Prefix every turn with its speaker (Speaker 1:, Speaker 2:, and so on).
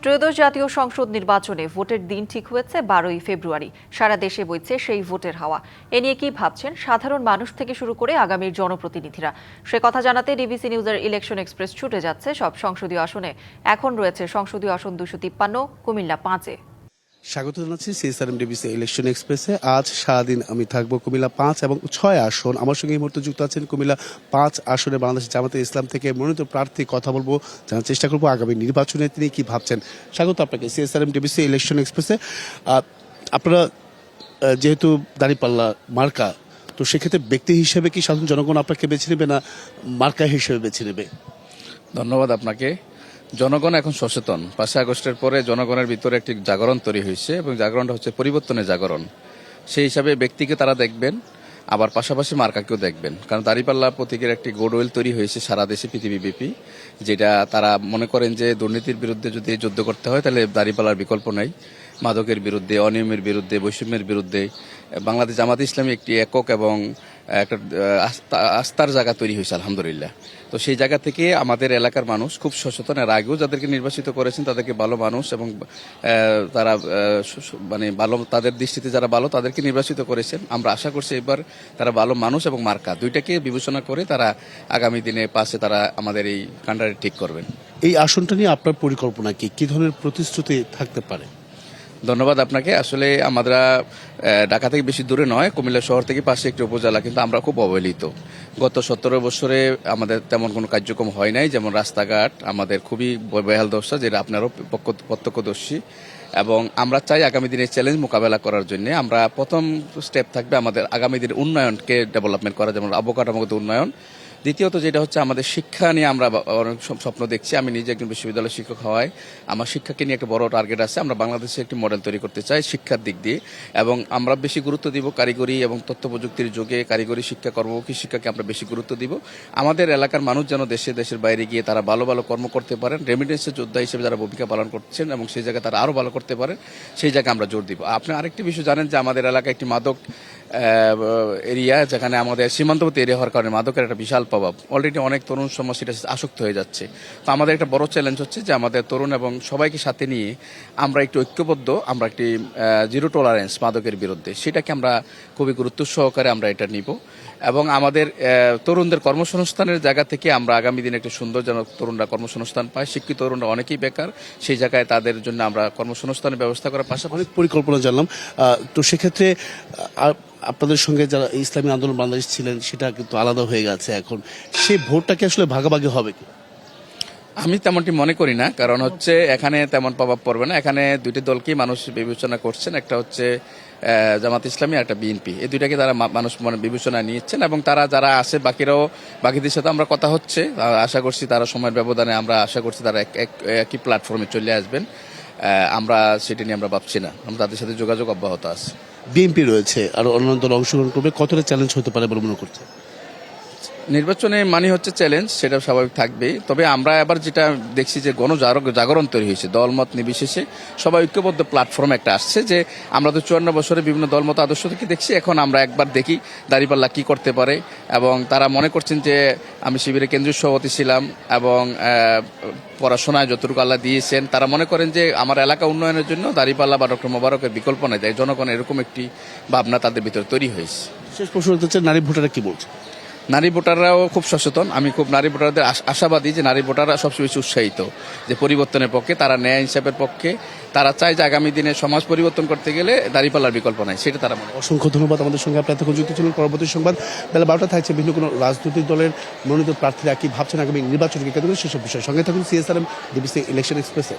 Speaker 1: ত্রয়োদশ জাতীয় সংসদ নির্বাচনে ভোটের দিন ঠিক হয়েছে 12ই ফেব্রুয়ারি। সারা দেশে বইছে সেই ভোটের হাওয়া। এ নিয়ে কি ভাবছেন সাধারণ মানুষ থেকে শুরু করে আগামীর জনপ্রতিনিধিরা? সে কথা জানাতে ডিবিসি নিউজের ইলেকশন এক্সপ্রেস ছুটে যাচ্ছে সব সংসদীয় আসনে। এখন রয়েছে সংসদীয় আসন 253, কুমিল্লা 5-এ।
Speaker 2: স্বাগত জানাচ্ছি সিএসআরএম ডিবিসি ইলেকশন এক্সপ্রেসে। আজ সারাদিন আমি থাকবো কুমিল্লা 5 এবং 6 আসন। আমার সঙ্গে এই মুহূর্তে যুক্ত আছেন কুমিল্লা 5 আসনে বাংলাদেশ জামাতে ইসলাম থেকে মনোনীত প্রার্থী। কথা বলবো, জানার চেষ্টা করবো আগামী নির্বাচনে তিনি কি ভাবছেন। স্বাগত আপনাকে সিএসআরএম ডিবিসি ইলেকশন এক্সপ্রেসে। আপনারা যেহেতু দাঁড়িপাল্লা মার্কা, তো সেক্ষেত্রে ব্যক্তি হিসেবে কি সাধারণ জনগণ আপনাকে বেছে নেবে না মার্কা হিসেবে বেছে নেবে?
Speaker 3: ধন্যবাদ আপনাকে। জনগণ এখন সচেতন। 5 আগস্টের পরে জনগণের ভিতরে একটি জাগরণ তৈরি হয়েছে এবং জাগরণটা হচ্ছে পরিবর্তনের জাগরণ। সেই হিসাবে ব্যক্তিকে তারা দেখবেন, আবার পাশাপাশি মার্কাকেও দেখবেন। কারণ দাঁড়িপাল্লা প্রতীকের একটি গোডউইল তৈরি হয়েছে সারা দেশে পৃথিবীব্যাপী, যেটা তারা মনে করেন যে দুর্নীতির বিরুদ্ধে যদি যুদ্ধ করতে হয় তাহলে দাঁড়িপাল্লার বিকল্প নাই। মাদকের বিরুদ্ধে, অনিয়মের বিরুদ্ধে, বৈষম্যের বিরুদ্ধে বাংলাদেশ জামাত ইসলামী একটি একক এবং একটা আস্থার জায়গা তৈরি হয়েছে আলহামদুলিল্লাহ। তো সেই জায়গা থেকে আমাদের এলাকার মানুষ খুব সচেতন। এর আগেও যাদেরকে নির্বাচিত করেছেন তাদেরকে ভালো মানুষ এবং তারা মানে ভালো, তাদের দৃষ্টিতে যারা ভালো তাদেরকে নির্বাচিত করেছেন। আমরা আশা করছি এবার তারা ভালো মানুষ এবং মার্কা দুইটাকে বিবেচনা করে তারা আগামী দিনে পাশে তারা আমাদের এই কান্ডারে ঠিক করবেন।
Speaker 2: এই আসনটা নিয়ে আপনার পরিকল্পনা কি ধরনের প্রতিশ্রুতি থাকতে পারে?
Speaker 3: ধন্যবাদ আপনাকে। আসলে আমরা ঢাকা থেকে বেশি দূরে নয়, কুমিল্লা শহর থেকে পাশে একটি উপজেলা, কিন্তু আমরা খুব অবহেলিত। গত 17 বছরে আমাদের তেমন কোনো কার্যক্রম হয় নাই। যেমন রাস্তাঘাট আমাদের খুবই বেহাল দশা, যেটা আপনারও প্রত্যক্ষদর্শী। এবং আমরা চাই আগামী দিনের চ্যালেঞ্জ মোকাবেলা করার জন্য আমরা প্রথম স্টেপ থাকবে আমাদের আগামী দিনের উন্নয়নকে ডেভেলপমেন্ট করা, যেমন অবকাঠামোগত উন্নয়ন। দ্বিতীয়ত যেটা হচ্ছে আমাদের শিক্ষা নিয়ে আমরা অনেক স্বপ্ন দেখছি। আমি নিজে একজন বিশ্ববিদ্যালয়ের শিক্ষক হওয়ায় আমার শিক্ষাকে নিয়ে একটা বড় টার্গেট আছে। আমরা বাংলাদেশে একটি মডেল তৈরি করতে চাই শিক্ষার দিক দিয়ে, এবং আমরা বেশি গুরুত্ব দিব কারিগরি এবং তথ্য প্রযুক্তির যুগে কারিগরি শিক্ষা, কর্মমুখী শিক্ষাকে আমরা বেশি গুরুত্ব দিব। আমাদের এলাকার মানুষ যেন দেশের বাইরে গিয়ে তারা ভালো ভালো কর্ম করতে পারেন, রেমিটেন্সের যোদ্ধা হিসেবে যারা ভূমিকা পালন করছেন এবং সেই জায়গায় তারা আরও ভালো করতে পারেন, সেই জায়গায় আমরা জোর দিব। আপনি আরেকটি বিষয় জানেন যে আমাদের এলাকায় একটি মাদক এরিয়া, যেখানে আমাদের সীমান্তবর্তী এরিয়া হওয়ার কারণে মাদকের একটা বিশাল প্রভাব। অলরেডি অনেক তরুণ সমাজ সেটা আসক্ত হয়ে যাচ্ছে। তো আমাদের একটা বড় চ্যালেঞ্জ হচ্ছে যে আমাদের তরুণ এবং সবাইকে সাথে নিয়ে আমরা একটু ঐক্যবদ্ধ, আমরা একটি জিরো টলারেন্স মাদকের বিরুদ্ধে, সেটাকে আমরা খুবই গুরুত্ব সহকারে আমরা এটা নিব। এবং আমাদের তরুণদের কর্মসংস্থানের জায়গা থেকে আমরা আগামী দিনে একটি সুন্দর যেন তরুণরা কর্মসংস্থান পায়। শিক্ষিত তরুণরা অনেকেই বেকার, সেই জায়গায় তাদের জন্য আমরা কর্মসংস্থানের ব্যবস্থা করার পাশাপাশি
Speaker 2: অনেক পরিকল্পনা জানলাম। তো সেক্ষেত্রে আপনাদের সঙ্গে যারা ইসলামী আন্দোলন বাংলাদেশ ছিলেন সেটা কিন্তু আলাদা হয়ে গেছে এখন, সেই ভোটটাকে আসলে ভাগাভাগি হবে কি?
Speaker 3: আমি তেমনটি মনে করি না, কারণ হচ্ছে এখানে তেমন প্রভাব পড়বে না। এখানে দুইটি দলকেই মানুষ বিবেচনা করছেন, একটা হচ্ছে জামাত ইসলামী আর একটা বিএনপি। এই দুইটাকে তারা মানুষ বিবেচনা নিচ্ছেন এবং তারা যারা আছে বাকিদের সাথে আমরা কথা হচ্ছে। আশা করছি তারা সময়ের ব্যবধানে আমরা আশা করছি তারা একই প্ল্যাটফর্মে চলে আসবেন। আমরা সেটা নিয়ে আমরা ভাবছি না, আমরা তাদের সাথে যোগাযোগ অব্যাহত আছে।
Speaker 2: বিএনপি রয়েছে আর অন্যান্য দল অংশগ্রহণ করবে, কতটা চ্যালেঞ্জ হতে পারে বলে মনে করছে?
Speaker 3: নির্বাচনে মানে হচ্ছে চ্যালেঞ্জ, সেটা স্বাভাবিক থাকবেই। তবে আমরা এবার যেটা দেখছি যে জাগরণ তৈরি হয়েছে, দলমত নির্বিশেষে সবাই ঐক্যবদ্ধ প্ল্যাটফর্ম একটা আসছে। যে আমরা তো 54 বছরে বিভিন্ন দলমত আদর্শ থেকে দেখছি, এখন আমরা একবার দেখি দাঁড়িপাল্লা কি করতে পারে। এবং তারা মনে করছেন যে আমি শিবিরের কেন্দ্রীয় সভাপতি ছিলাম এবং পড়াশোনায় যতটুকু আল্লাহ দিয়েছেন, তারা মনে করেন যে আমার এলাকা উন্নয়নের জন্য দাঁড়িপাল্লা বা ডক্টর মোবারকের বিকল্প নেই। তাই জনগণ এরকম একটি ভাবনা তাদের ভিতরে তৈরি হয়েছে।
Speaker 2: শেষ প্রশ্ন হচ্ছে, নারী ভোটাররা কি বলছে?
Speaker 3: নারী ভোটাররাও খুব সচেতন। আমি খুব নারী ভোটারদের আশাবাদী যে নারী ভোটাররা সবচেয়ে বেশি উৎসাহিত, যে পরিবর্তনের পক্ষে, তারা ন্যায় হিসাবের পক্ষে। তারা চায় যে আগামী দিনে সমাজ পরিবর্তন করতে গেলে দাঁড়িপাল্লার বিকল্প নাই, সেটা তারা মনে।
Speaker 2: অসংখ্য ধন্যবাদ আমাদের সঙ্গে আপনি এতক্ষণ যুক্ত ছিলেন। পরবর্তী সংবাদ বেলা 12টা থাকছে ভিন্ন কোনো রাজনৈতিক দলের মনোনীত প্রার্থীরা কি ভাবছেন আগামী নির্বাচনকে কেন্দ্র করে সেসব বিষয়। সঙ্গে থাকুন সিএসআরএম ডিবিসি ইলেকশন এক্সপ্রেসে।